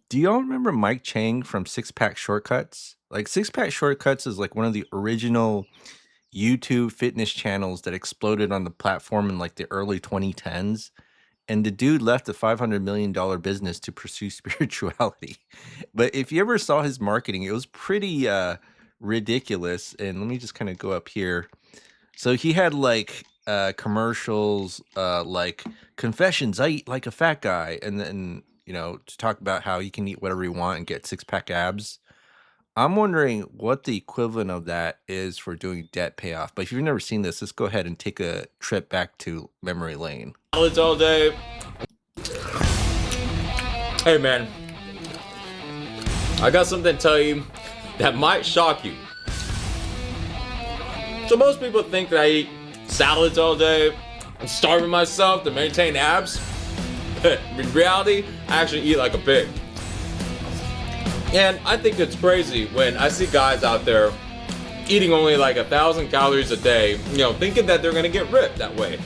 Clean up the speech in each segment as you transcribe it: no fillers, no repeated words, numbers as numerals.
Do y'all remember Mike Chang from Six Pack Shortcuts? Like Six Pack Shortcuts is like one of the original YouTube fitness channels that exploded on the platform in like the early 2010s. And the dude left a $500 million business to pursue spirituality. But if you ever saw his marketing, it was pretty ridiculous. And let me just kind of go up here. So he had like commercials like confessions, I eat like a fat guy, and then to talk about how you can eat whatever you want and get six-pack abs. I'm wondering what the equivalent of that is for doing debt payoff. But if you've never seen this, let's go ahead and take a trip back to memory lane. Salads all day. Hey man, I got something to tell you that might shock you. So most people think that I eat salads all day. I'm starving myself to maintain abs. But in reality, I actually eat like a pig. And I think it's crazy when I see guys out there eating only like 1,000 calories a day, thinking that they're gonna get ripped that way.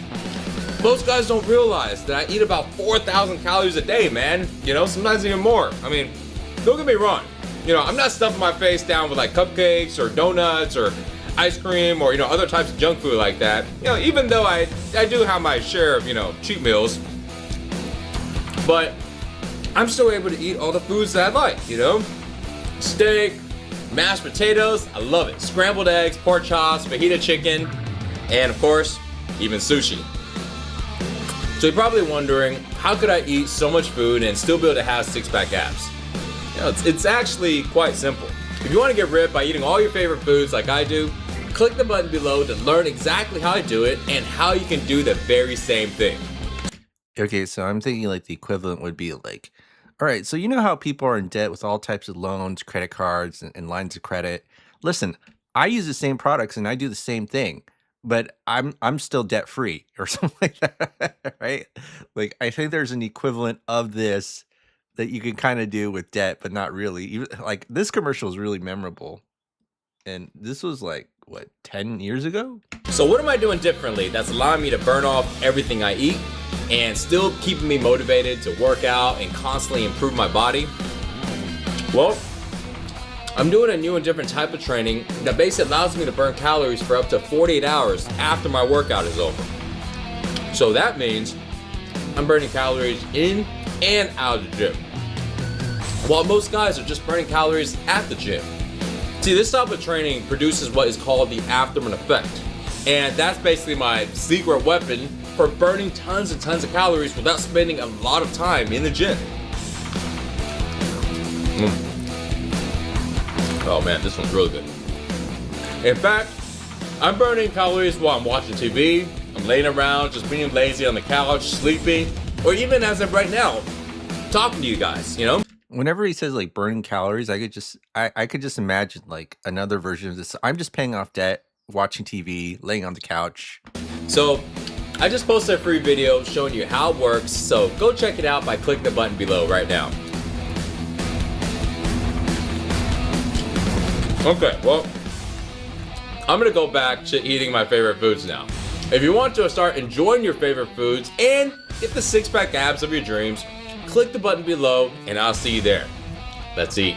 Most guys don't realize that I eat about 4,000 calories a day, man. Sometimes even more. I mean, don't get me wrong. I'm not stuffing my face down with like cupcakes or donuts or ice cream or other types of junk food like that. Even though I do have my share of cheat meals, but I'm still able to eat all the foods that I like. Steak, mashed potatoes, I love it. Scrambled eggs, pork chops, fajita chicken, and of course, even sushi. So you're probably wondering, how could I eat so much food and still be able to have six-pack abs? It's actually quite simple. If you want to get ripped by eating all your favorite foods like I do, click the button below to learn exactly how I do it and how you can do the very same thing. Okay, so I'm thinking like the equivalent would be like, all right, so you know how people are in debt with all types of loans, credit cards, and lines of credit. Listen, I use the same products and I do the same thing, but I'm still debt free or something like that, right? Like I think there's an equivalent of this that you can kind of do with debt, but not really. Even like this commercial is really memorable, and this was like what 10 years ago. So what am I doing differently that's allowing me to burn off everything I eat and still keeping me motivated to work out and constantly improve my body? Well, I'm doing a new and different type of training that basically allows me to burn calories for up to 48 hours after my workout is over. So that means I'm burning calories in and out of the gym, while most guys are just burning calories at the gym. See, this type of training produces what is called the afterburn effect, and that's basically my secret weapon for burning tons and tons of calories without spending a lot of time in the gym. Oh man, this one's really good. In fact, I'm burning calories while I'm watching TV, I'm laying around, just being lazy on the couch, sleeping, or even as of right now, talking to you guys, Whenever he says like burning calories, I could just imagine like another version of this. I'm just paying off debt, watching TV, laying on the couch. So I just posted a free video showing you how it works, so go check it out by clicking the button below right now. Okay, well, I'm gonna go back to eating my favorite foods now. If you want to start enjoying your favorite foods and get the six-pack abs of your dreams, click the button below and I'll see you there. Let's eat.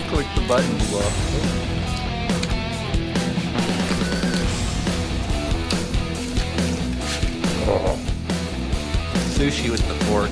Click the button below. Sushi with the fork.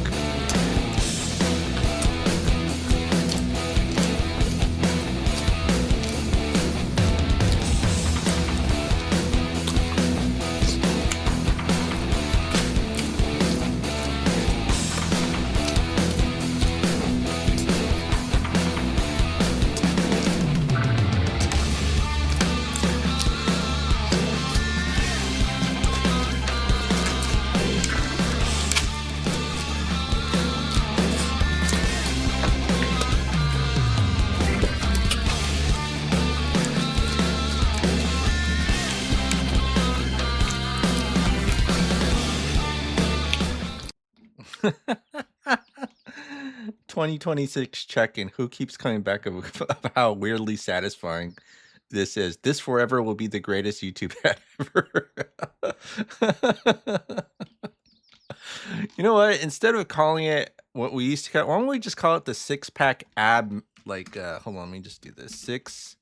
(2026) check-in. Who keeps coming back of how weirdly satisfying This forever will be the greatest YouTube ad ever. You know what? Instead of calling it what we used to call, why don't we just call it the six pack ab? Like, hold on, let me just do this. Six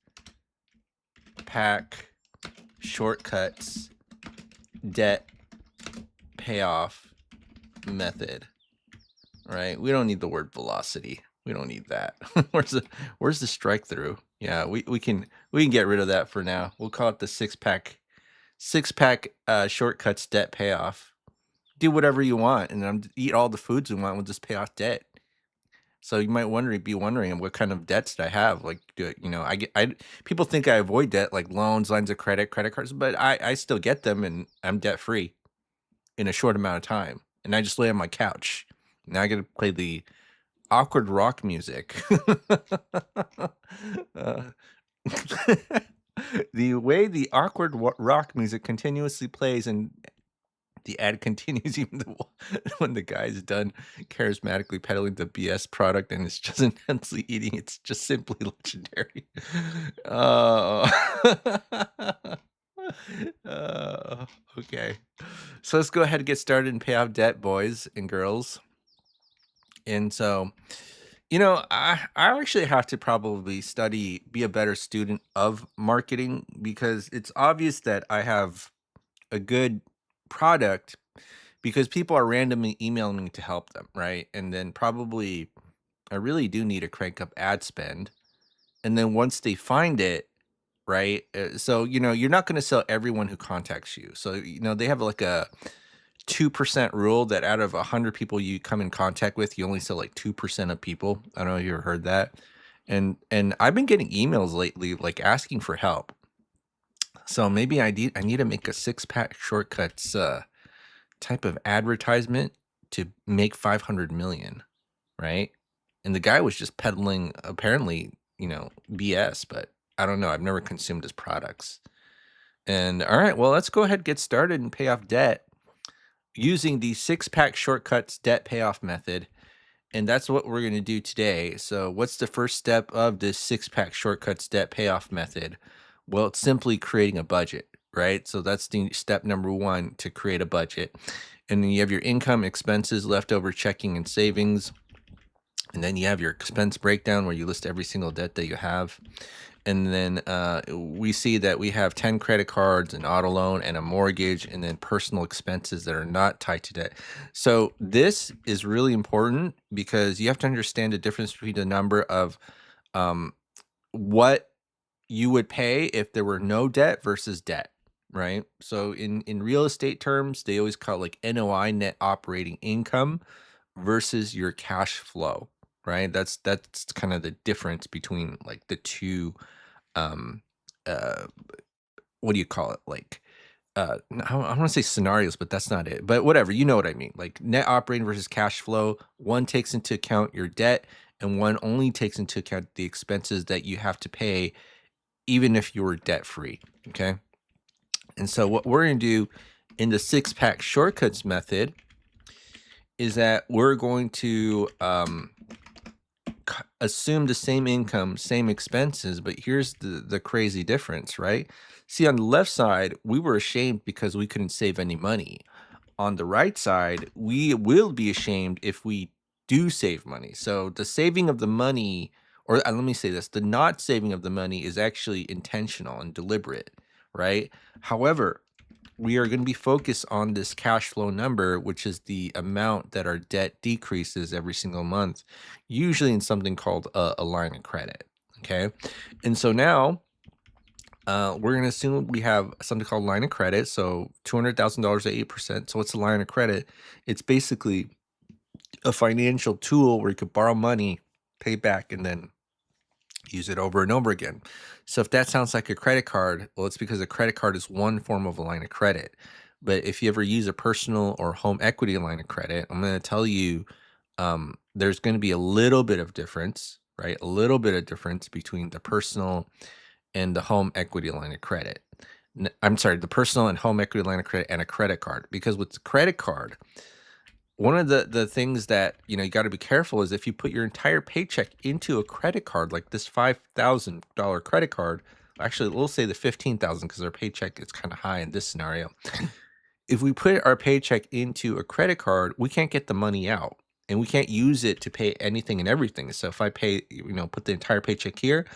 pack shortcuts debt payoff method. Right? We don't need the word velocity. We don't need that. Where's the strike through? Yeah, we can get rid of that for now. We'll call it the six pack shortcuts debt payoff. Do whatever you want, and eat all the foods you want. We'll just pay off debt. So you might be wondering what kind of debts did I have? Like, people think I avoid debt, like loans, lines of credit, credit cards, but I still get them, and I'm debt free in a short amount of time. And I just lay on my couch. Now I get to play the awkward rock music. uh, the way the awkward rock music continuously plays and the ad continues even when the guy's done charismatically peddling the BS product and it's just intensely eating. It's just simply legendary. Uh, okay. So let's go ahead and get started and pay off debt, boys and girls. And so, I actually have to probably be a better student of marketing because it's obvious that I have a good product because people are randomly emailing me to help them, right? And then probably I really do need to crank up ad spend. And then once they find it, right? So, you're not going to sell everyone who contacts you. So, they have like a 2% rule that out of 100 people you come in contact with, you only sell like 2% of people. I don't know if you ever heard that. And I've been getting emails lately like asking for help. So maybe I need to make a six pack shortcuts type of advertisement to make 500 million, right? And the guy was just peddling apparently, BS, but I don't know. I've never consumed his products. And all right, well, let's go ahead and get started and pay off debt using the six pack shortcuts debt payoff method. And that's what we're going to do today. So what's the first step of this six pack shortcuts debt payoff method? Well, it's simply creating a budget, right? So that's the step number one, to create a budget. And then you have your income, expenses, leftover checking and savings. And then you have your expense breakdown where you list every single debt that you have. And then we see that we have 10 credit cards, an auto loan, and a mortgage, and then personal expenses that are not tied to debt. So this is really important because you have to understand the difference between the number of what you would pay if there were no debt versus debt, right? So in real estate terms, they always call it like NOI, net operating income, versus your cash flow, right? That's kind of the difference between like the two uh what do you call it, like I want to say scenarios, but that's not it, but whatever, you know what I mean. Like net operating versus cash flow, one takes into account your debt and one only takes into account the expenses that you have to pay even if you were debt free. Okay, and so what we're going to do in the six pack shortcuts method is that we're going to assume the same income, same expenses, but here's the crazy difference, right? See, on the left side, we were ashamed because we couldn't save any money. On the right side, we will be ashamed if we do save money. So the saving of the money, or let me say this, the not saving of the money is actually intentional and deliberate, right? However, we are going to be focused on this cash flow number, which is the amount that our debt decreases every single month, usually in something called a line of credit. Okay. And so now we're going to assume we have something called line of credit. So $200,000 at 8%. So what's a line of credit? It's basically a financial tool where you could borrow money, pay back, and then use it over and over again. So if that sounds like a credit card, well, it's because a credit card is one form of a line of credit. But if you ever use a personal or home equity line of credit, I'm going to tell you there's going to be a little bit of difference, right? A little bit of difference between the personal and the home equity line of credit. I'm sorry, the personal and home equity line of credit and a credit card. Because with the credit card, one of the things that you got to be careful is if you put your entire paycheck into a credit card like this $5,000 credit card, Actually, we'll say the 15,000 because our paycheck is kind of high in this scenario. If we put our paycheck into a credit card, we can't get the money out and we can't use it to pay anything and everything. So if I pay, put the entire paycheck here,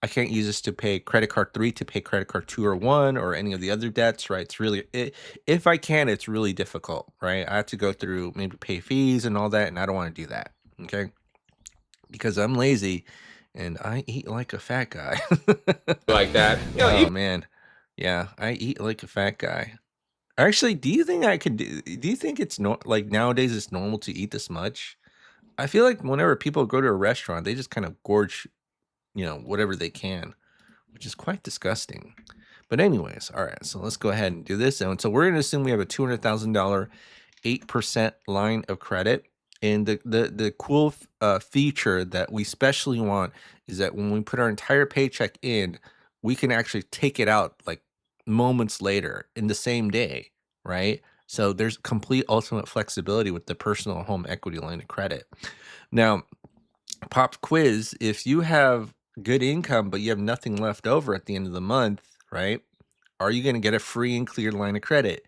I can't use this to pay credit card 3 to pay credit card 2 or 1 or any of the other debts, right? It's really if I can, it's really difficult, right? I have to go through maybe pay fees and all that, and I don't want to do that. Okay? Because I'm lazy and I eat like a fat guy. like that. Oh man. Yeah, I eat like a fat guy. Actually, do you think I could do you think it's like nowadays it's normal to eat this much? I feel like whenever people go to a restaurant, they just kind of gorge, whatever they can, which is quite disgusting. But anyways, all right, so let's go ahead and do this. And so we're going to assume we have a $200,000 8% line of credit. And the cool feature that we especially want is that when we put our entire paycheck in, we can actually take it out like moments later in the same day, right? So there's complete ultimate flexibility with the personal home equity line of credit. Now, pop quiz, if you have good income but you have nothing left over at the end of the month, right? Are you going to get a free and clear line of credit?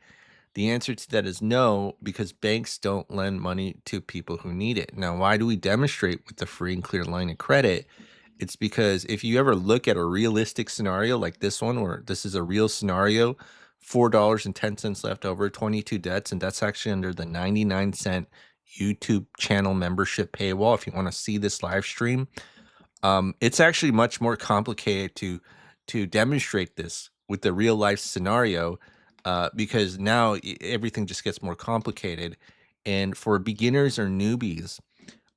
The answer to that is no, because banks don't lend money to people who need it. Now, why do we demonstrate with the free and clear line of credit? It's because if you ever look at a realistic scenario like this one, where this is a real scenario, $4.10 left over, 22 debts, and that's actually under the 99-cent YouTube channel membership paywall. If you want to see this live stream, it's actually much more complicated to demonstrate this with the real life scenario, because now everything just gets more complicated. And for beginners or newbies,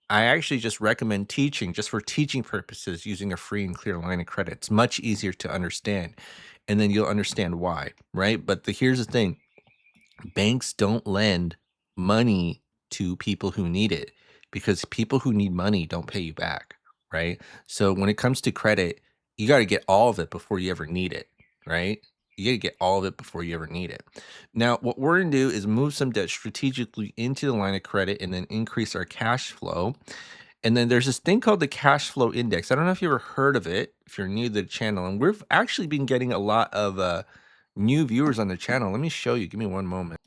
I actually just recommend teaching just for teaching purposes using a free and clear line of credit. It's much easier to understand, and then you'll understand why, right? But here's the thing: banks don't lend money to people who need it because people who need money don't pay you back, right? So when it comes to credit, you got to get all of it before you ever need it, right? You got to get all of it before you ever need it. Now, what we're going to do is move some debt strategically into the line of credit and then increase our cash flow. And then there's this thing called the cash flow index. I don't know if you ever heard of it if you're new to the channel. And we've actually been getting a lot of new viewers on the channel. Let me show you. Give me one moment.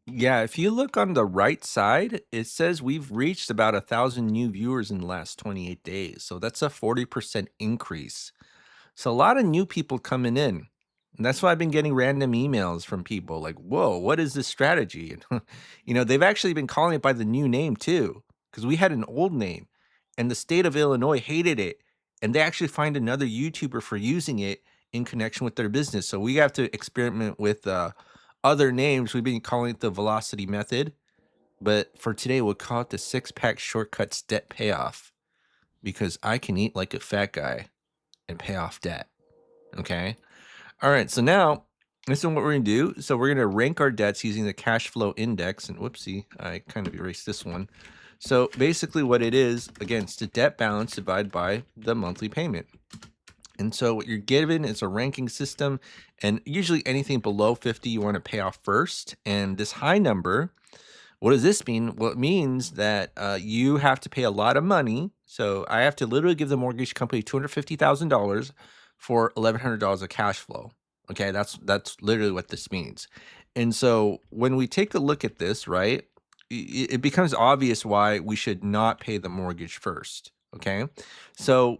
Yeah, if you look on the right side, it says we've reached about 1,000 new viewers in the last 28 days. So that's a 40% increase. So a lot of new people coming in. And that's why I've been getting random emails from people like, whoa, what is this strategy? And, they've actually been calling it by the new name too, because we had an old name and the state of Illinois hated it. And they actually find another YouTuber for using it in connection with their business. So we have to experiment with other names. We've been calling it the velocity method. But for today, we'll call it the 6-pack shortcuts debt payoff because I can eat like a fat guy and pay off debt. Okay. All right. So now this is what we're going to do. So we're going to rank our debts using the cash flow index. And whoopsie, I kind of erased this one. So basically what it is, again, it's the debt balance divided by the monthly payment. And so what you're given is a ranking system, and usually anything below 50 you want to pay off first. And this high number, what does this mean? Well, it means that you have to pay a lot of money. So I have to literally give the mortgage company $250,000 for $1,100 of cash flow. Okay, that's literally what this means. And so when we take a look at this, right, it becomes obvious why we should not pay the mortgage first. Okay, so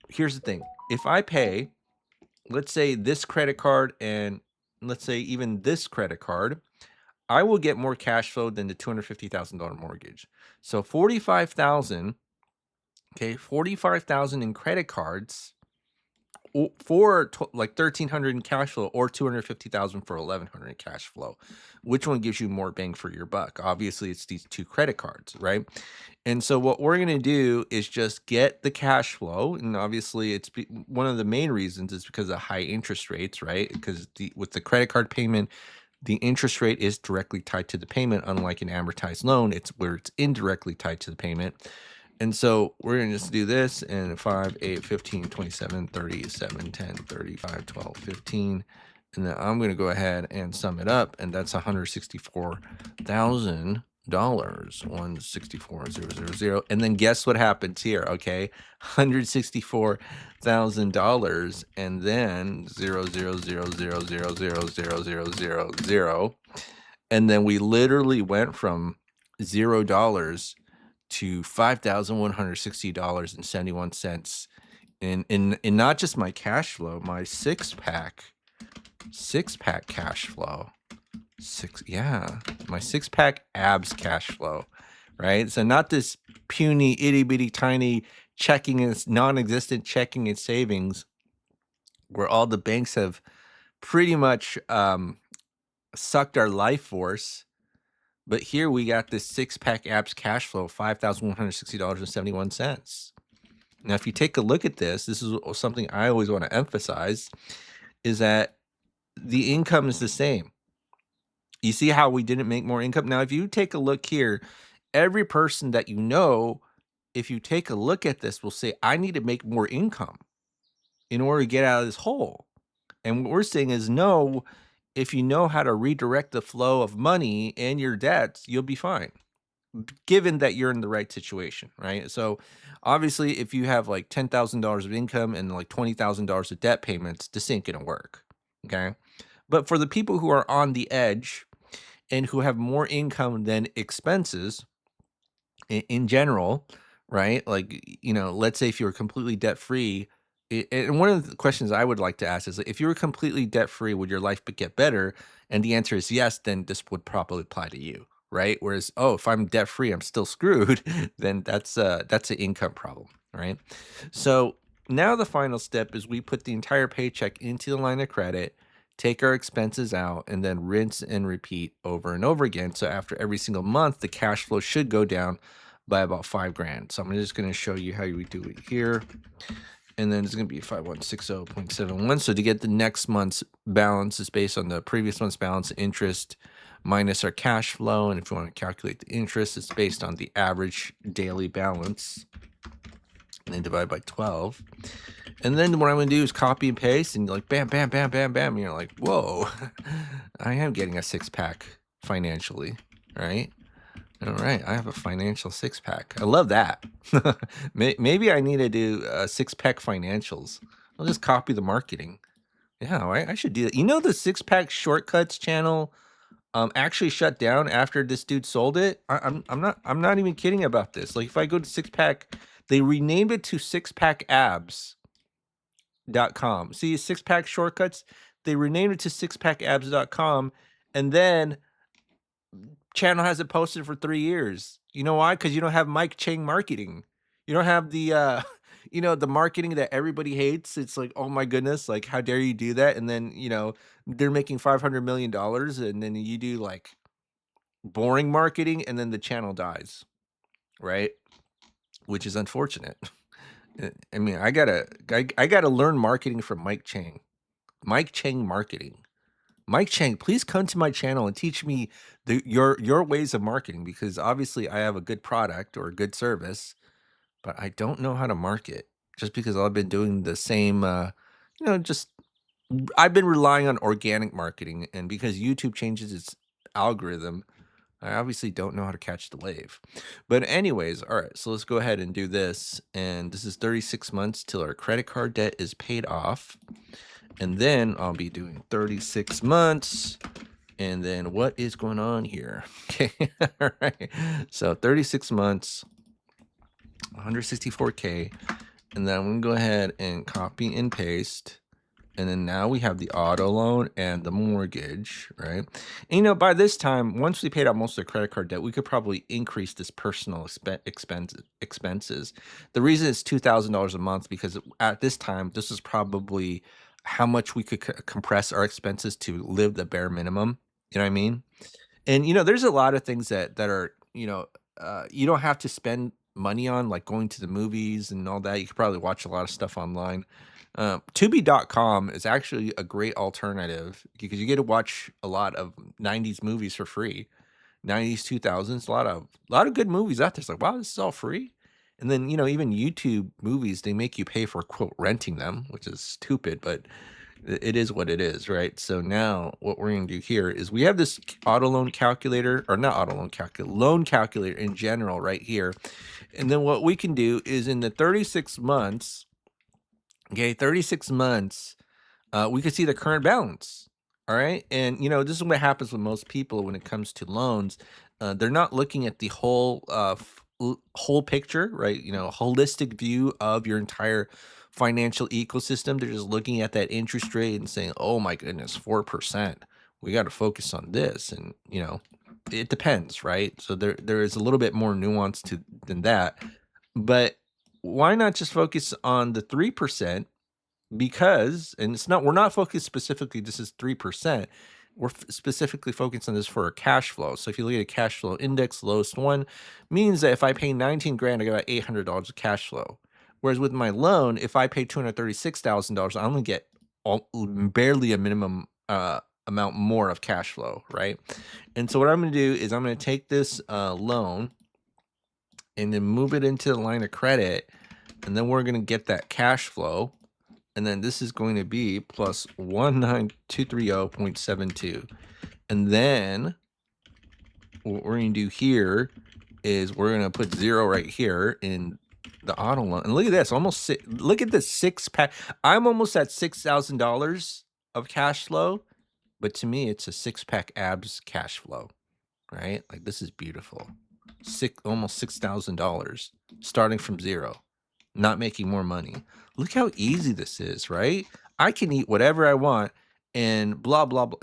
here's the thing: if I pay, let's say this credit card, and let's say even this credit card, I will get more cash flow than the $250,000 mortgage. So 45,000, okay, 45,000 in credit cards for like 1,300 in cash flow, or 250,000 for 1,100 in cash flow. Which one gives you more bang for your buck? Obviously, it's these two credit cards, right? And so what we're going to do is just get the cash flow, and obviously it's one of the main reasons is because of high interest rates, right? Because with the credit card payment, the interest rate is directly tied to the payment, unlike an amortized loan, it's where it's indirectly tied to the payment. And so we're going to just do this, and 5, 8, 15, 27, 30, 7, 10, 35, 12, 15. And then I'm going to go ahead and sum it up, and that's 164,000 dollars 164,000, and then guess what happens here? Okay, $164,000, and then 0.000000000, and then we literally went from $0 to $5,160.71 in not just my cash flow, my six pack cash flow. My six-pack abs cash flow, right? So not this puny, itty-bitty, tiny checking and non-existent checking and savings where all the banks have pretty much sucked our life force. But here we got this six-pack abs cash flow, $5,160.71. Now, if you take a look at this is something I always want to emphasize, is that the income is the same. You see how we didn't make more income? Now, if you take a look here, every person that you know, if you take a look at this, will say, I need to make more income in order to get out of this hole. And what we're saying is, no, if you know how to redirect the flow of money and your debts, you'll be fine, given that you're in the right situation, right? So obviously, if you have like $10,000 of income and like $20,000 of debt payments, this ain't gonna work. Okay. But for the people who are on the edge and who have more income than expenses in general, right? Like, let's say if you were completely debt free, and one of the questions I would like to ask is like, if you were completely debt free, would your life get better? And the answer is yes, then this would probably apply to you, right? Whereas, oh, if I'm debt free, I'm still screwed, then that's an income problem, right? So now the final step is we put the entire paycheck into the line of credit, take our expenses out, and then rinse and repeat over and over again. So after every single month, the cash flow should go down by about 5 grand. So I'm just going to show you how we do it here. And then it's going to be 5160.71. So to get the next month's balance is based on the previous month's balance, interest minus our cash flow. And if you want to calculate the interest, it's based on the average daily balance, and then divide by 12. And then what I'm going to do is copy and paste, and like bam, bam, bam, bam, bam. And you're like, whoa, I am getting a six-pack financially, right? All right, I have a financial six-pack. I love that. Maybe I need to do six-pack financials. I'll just copy the marketing. Yeah, I should do that. The six-pack shortcuts channel actually shut down after this dude sold it. I'm not even kidding about this. Like if I go to six-pack, they renamed it to sixpackabs.com. See, six-pack shortcuts, they renamed it to sixpackabs.com, and then channel hasn't posted for 3 years. You know why? Because you don't have Mike Chang marketing. You don't have the the marketing that everybody hates. It's like, oh my goodness, like how dare you do that? And then, they're making $500 million, and then you do like boring marketing, and then the channel dies, right? Which is unfortunate. I mean, I gotta learn marketing from Mike Chang. Mike Chang marketing. Mike Chang, please come to my channel and teach me your ways of marketing, because obviously I have a good product or a good service, but I don't know how to market just because I've been doing the same just I've been relying on organic marketing, and because YouTube changes its algorithm, I obviously don't know how to catch the wave. But anyways, all right, so let's go ahead and do this. And this is 36 months till our credit card debt is paid off. And then I'll be doing 36 months. And then what is going on here? Okay, all right. So 36 months, 164K. And then I'm going to go ahead and copy and paste. And then now we have the auto loan and the mortgage, right? And by this time, once we paid out most of the credit card debt, we could probably increase this personal expenses. The reason it's $2,000 a month because at this time, this is probably how much we could compress our expenses to live the bare minimum. You know what I mean? And there's a lot of things that are you don't have to spend money on, like going to the movies and all that. You could probably watch a lot of stuff online. Tubi.com is actually a great alternative because you get to watch a lot of 90s movies for free. 90s, 2000s, a lot of good movies out there. It's like, wow, this is all free. And then, even YouTube movies, they make you pay for quote renting them, which is stupid, but It is what it is, right? So now what we're going to do here is we have this auto loan calculator, or not auto loan calculator, loan calculator in general right here. And then what we can do is in the 36 months, okay, 36 months, we can see the current balance. All right. And, this is what happens with most people when it comes to loans. They're not looking at the whole picture, right? Holistic view of your entire financial ecosystem. They're just looking at that interest rate and saying, oh my goodness, 4%. We got to focus on this. And, it depends, right? So there is a little bit more nuance to than that. But why not just focus on the 3%? Because and it's not we're not focused specifically this is 3%. We're specifically focused on this for a cash flow. So if you look at a cash flow index, lowest one means that if I pay 19 grand, I got about $800 of cash flow. Whereas with my loan, if I pay $236,000, I only get barely a minimum amount more of cash flow, right? And so what I'm going to do is I'm going to take this loan and then move it into the line of credit, and then we're going to get that cash flow. And then this is going to be plus 19230.72. And then what we're going to do here is we're going to put 0 right here in the auto loan. And look at this, look at this 6-pack. I'm almost at $6,000 of cash flow, but to me, it's a 6-pack abs cash flow, right? Like this is beautiful. Almost $6,000 starting from 0, not making more money. Look how easy this is, right? I can eat whatever I want and blah blah blah.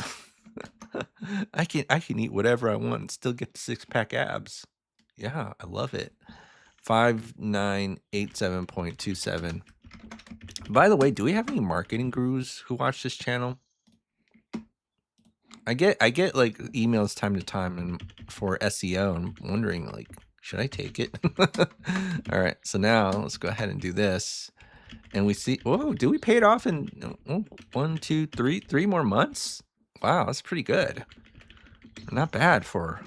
I can eat whatever I want and still get the 6-pack abs. Yeah, I love it. 5987.27. By the way, do we have any marketing gurus who watch this channel? I get like emails time to time and for SEO, and I'm wondering like, should I take it? All right, so now let's go ahead and do this. And we see, whoa, do we pay it off in 1, 2, 3 more months? Wow, that's pretty good. Not bad for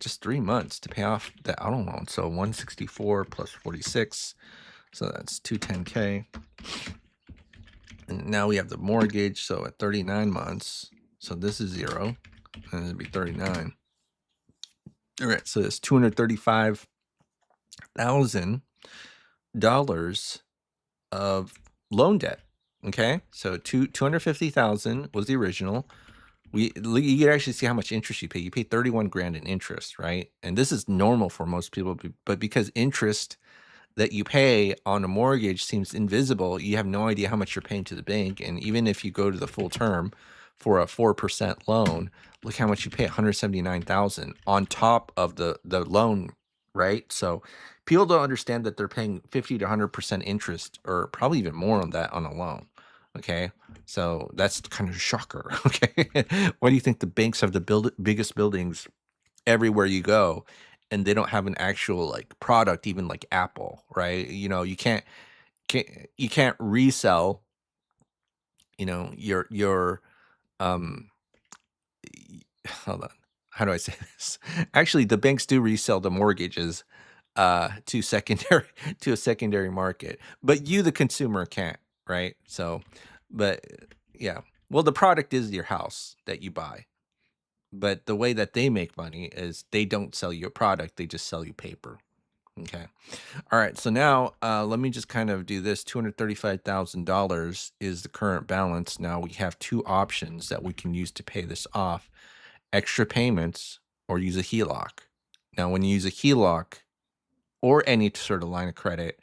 just 3 months to pay off the auto loan. So 164 plus 46, so that's 210K. And now we have the mortgage, so at 39 months, so this is 0, and it'd be 39. All right, so it's $235,000 of loan debt. Okay, so 250,000 was the original. You can actually see how much interest you pay. You pay 31 grand in interest, right? And this is normal for most people, but because interest that you pay on a mortgage seems invisible, you have no idea how much you're paying to the bank. And even if you go to the full term for a 4% loan, look how much you pay, 179,000 on top of the loan, right? So people don't understand that they're paying 50 to 100% interest, or probably even more on that on a loan. Okay, so that's kind of a shocker. Okay, why do you think the banks have the biggest buildings everywhere you go, and they don't have an actual like product, even like Apple, right? You can't resell, your um hold on. How do I say this? Actually, the banks do resell the mortgages to secondary to a secondary market, but you, the consumer, can't, right? So, but yeah. Well, the product is your house that you buy. But the way that they make money is they don't sell you a product, they just sell you paper. Okay. All right. So now let me just kind of do this. $235,000 is the current balance. Now we have two options that we can use to pay this off: extra payments or use a HELOC. Now, when you use a HELOC or any sort of line of credit,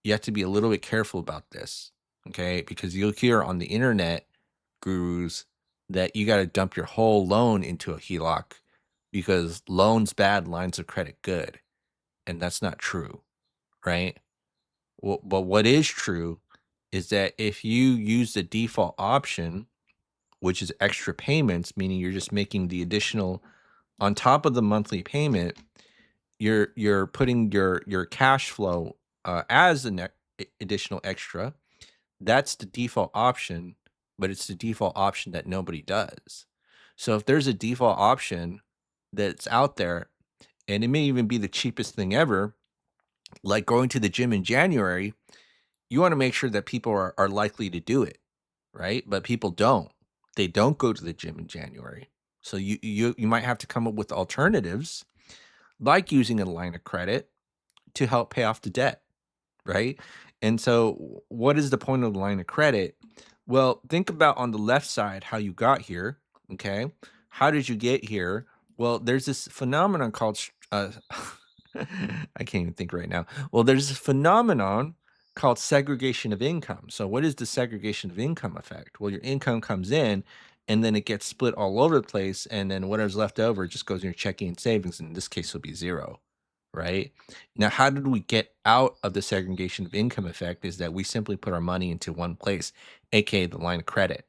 you have to be a little bit careful about this. Okay. Because you'll hear on the internet gurus that you got to dump your whole loan into a HELOC because loans bad, lines of credit good. And that's not true, right? Well, but what is true is that if you use the default option, which is extra payments, meaning you're just making the additional on top of the monthly payment, you're putting your cash flow as an additional extra. That's the default option, but it's the default option that nobody does. So if there's a default option that's out there, and it may even be the cheapest thing ever, like going to the gym in January, you want to make sure that people are likely to do it, right? But people don't. They don't go to the gym in January. So you might have to come up with alternatives like using a line of credit to help pay off the debt, right? And so what is the point of the line of credit? Well, think about on the left side how you got here, okay? How did you get here? Well, there's this phenomenon called I can't even think right now. Well, there's this phenomenon called segregation of income. So what is the segregation of income effect? Well, your income comes in and then it gets split all over the place, and then whatever's left over just goes in your checking and savings. In this case, will be zero, right? Now, how did we get out of the segregation of income effect? Is that we simply put our money into one place, aka the line of credit.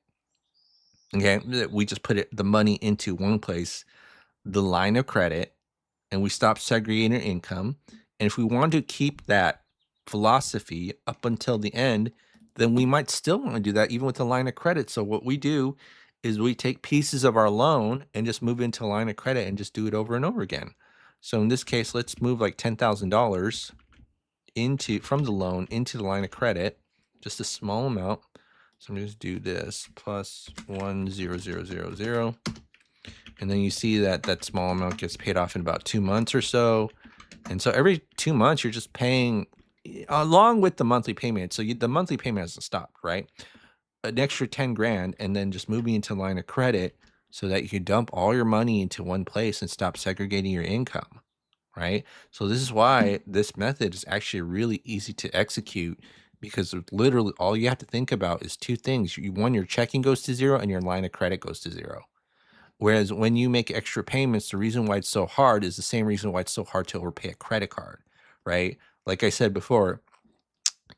Okay, we just put the money into one place, the line of credit, and we stop segregating our income. And if we want to keep that philosophy up until the end, then we might still want to do that even with the line of credit. So what we do is we take pieces of our loan and just move into a line of credit and just do it over and over again. So in this case, let's move like $10,000 into from the loan into the line of credit, just a small amount. So I'm just do this plus 10000, and then you see that that small amount gets paid off in about 2 months or so. And so every 2 months, you're just paying along with the monthly payment. So the monthly payment hasn't stopped, right? An extra 10 grand, and then just moving into line of credit so that you can dump all your money into one place and stop segregating your income, right? So this is why this method is actually really easy to execute, because literally all you have to think about is two things. One, your checking goes to zero and your line of credit goes to zero. Whereas when you make extra payments, the reason why it's so hard is the same reason why it's so hard to overpay a credit card, right? Like I said before,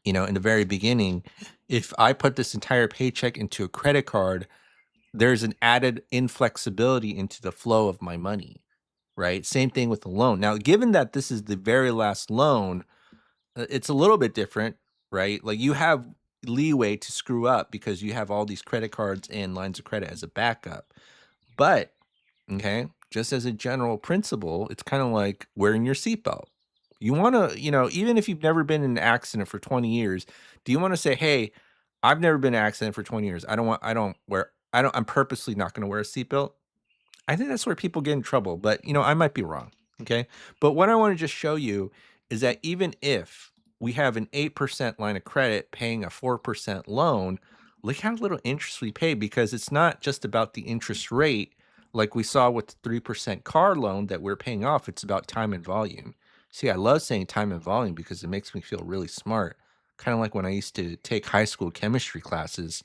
in the very beginning, if I put this entire paycheck into a credit card, there's an added inflexibility into the flow of my money, right? Same thing with the loan. Now, given that this is the very last loan, it's a little bit different, right? Like you have leeway to screw up because you have all these credit cards and lines of credit as a backup. But okay, just as a general principle, it's kind of like wearing your seatbelt. You want to, even if you've never been in an accident for 20 years, do you want to say, "Hey, I've never been in an accident for 20 years. I'm purposely not going to wear a seatbelt." I think that's where people get in trouble, but I might be wrong. Okay. But what I want to just show you is that even if we have an 8% line of credit paying a 4% loan, look how little interest we pay, because it's not just about the interest rate like we saw with the 3% car loan that we're paying off. It's about time and volume. See, I love saying time and volume because it makes me feel really smart. Kind of like when I used to take high school chemistry classes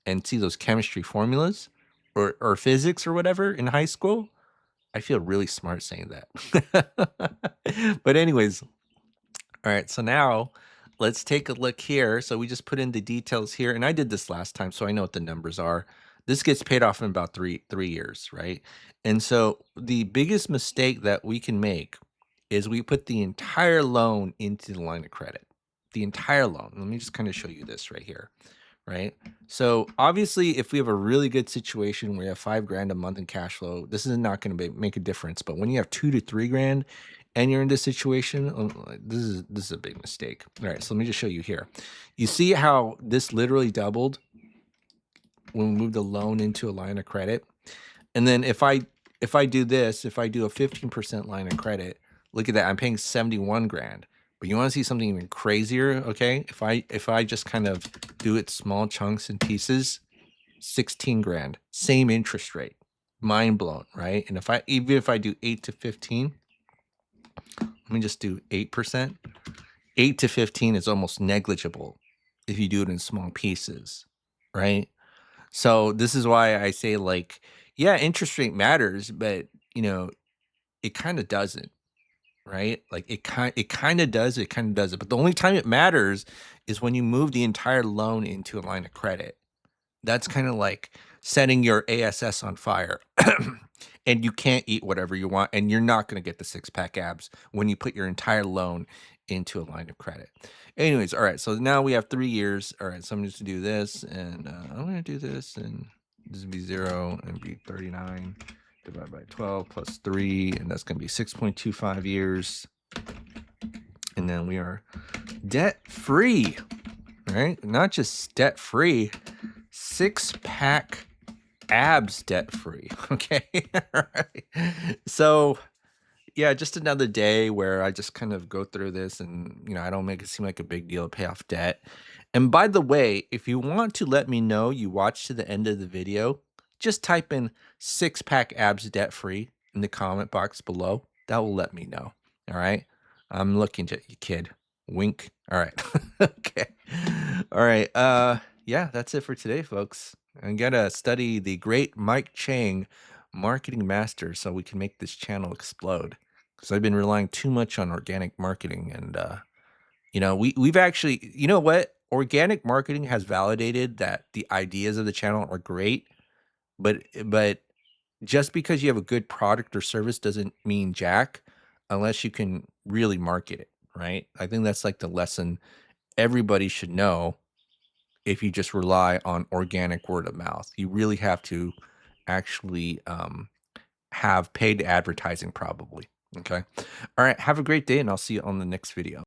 and see those chemistry formulas or physics or whatever in high school. I feel really smart saying that. But anyways, all right, so now let's take a look here. So we just put in the details here, and I did this last time, so I know what the numbers are. This gets paid off in about three years, right? And so the biggest mistake that we can make is we put the entire loan into the line of credit. The entire loan. Let me just kind of show you this right here, right? So obviously, if we have a really good situation where we have 5 grand a month in cash flow, this is not going to make a difference. But when you have 2 to 3 grand and you're in this situation, this is a big mistake. All right, so let me just show you here. You see how this literally doubled when we moved the loan into a line of credit, and then if I do this, if I do a 15% line of credit, look at that, I'm paying 71 grand. But you want to see something even crazier, okay? If I just kind of do it small chunks and pieces, 16 grand, same interest rate. Mind blown, right? And even if I do 8 to 15, let me just do 8%. 8 to 15 is almost negligible if you do it in small pieces, right? So this is why I say, like, yeah, interest rate matters, but it kind of doesn't, right? Like it kind of does, it kind of doesn't. But the only time it matters is when you move the entire loan into a line of credit. That's kind of like setting your ASS on fire. And you can't eat whatever you want, and you're not going to get the six-pack abs when you put your entire loan into a line of credit. Anyways, all right, so now we have 3 years. All right, so I'm just going to do this, and I'm going to do this, and this would be 0 and be 39 divided by 12 plus 3, and that's going to be 6.25 years. And then we are debt free. right? Not just debt free, six pack abs debt free. Okay. All right. So, yeah, just another day where I just kind of go through this and, I don't make it seem like a big deal to pay off debt. And by the way, if you want to let me know you watched to the end of the video, just type in six pack abs debt free in the comment box below. That will let me know. All right. I'm looking at you, kid. Wink. All right. Okay. All right. Yeah, that's it for today, folks. I gotta study the great Mike Chang marketing master so we can make this channel explode. Because I've been relying too much on organic marketing and we've actually, you know what? Organic marketing has validated that the ideas of the channel are great, but just because you have a good product or service doesn't mean jack unless you can really market it, right? I think that's like the lesson everybody should know. If you just rely on organic word of mouth, you really have to actually have paid advertising probably. Okay. All right. Have a great day and I'll see you on the next video.